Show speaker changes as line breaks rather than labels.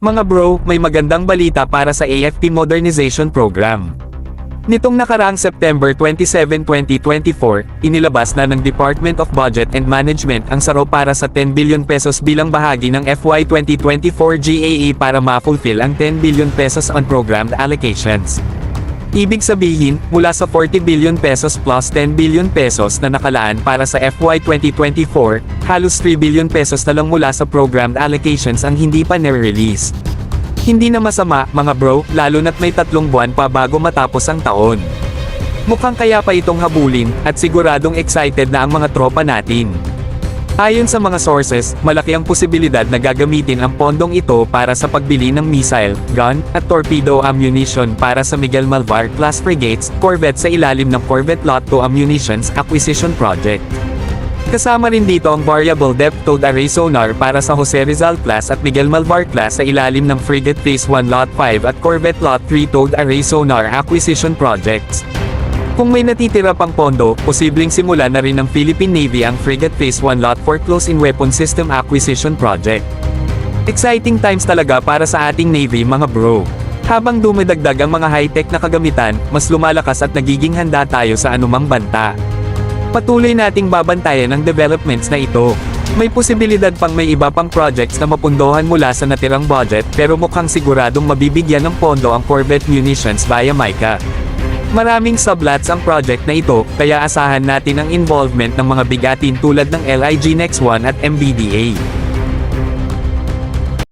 Mga bro, may magandang balita para sa AFP Modernization Program. Nitong nakaraang September 27, 2024, inilabas na ng Department of Budget and Management ang saro para sa 10 billion pesos bilang bahagi ng FY 2024 GAA para ma-fulfill ang 10 billion pesos on programmed allocations. Ibig sabihin, mula sa 40 billion pesos plus 10 billion pesos na nakalaan para sa FY 2024, halos 3 billion pesos na lang mula sa programmed allocations ang hindi pa nire-release. Hindi na masama, mga bro, lalo na't may 3 buwan pa bago matapos ang taon. Mukhang kaya pa itong habulin, at siguradong excited na ang mga tropa natin. Ayon sa mga sources, malaki ang posibilidad na gagamitin ang pondong ito para sa pagbili ng missile, gun, at torpedo ammunition para sa Miguel Malvar class frigates, corvette sa ilalim ng Corvette Lot 2 Ammunitions Acquisition Project. Kasama rin dito ang Variable Depth Towed Array Sonar para sa Jose Rizal class at Miguel Malvar class sa ilalim ng Frigate Phase 1 Lot 5 at Corvette Lot 3 Towed Array Sonar Acquisition Projects. Kung may natitira pang pondo, posibleng simula na rin ng Philippine Navy ang Frigate Phase 1 Lot 4 Close-in Weapon System Acquisition Project. Exciting times talaga para sa ating Navy, mga bro. Habang dumidagdag ang mga high-tech na kagamitan, mas lumalakas at nagiging handa tayo sa anumang banta. Patuloy nating babantayan ang developments na ito. May posibilidad pang may iba pang projects na mapundohan mula sa natirang budget, pero mukhang siguradong mabibigyan ng pondo ang Corvette Munitions via MICA. Maraming sublots ang project na ito, kaya asahan natin ang involvement ng mga bigatin tulad ng LIG Next 1 at MBDA.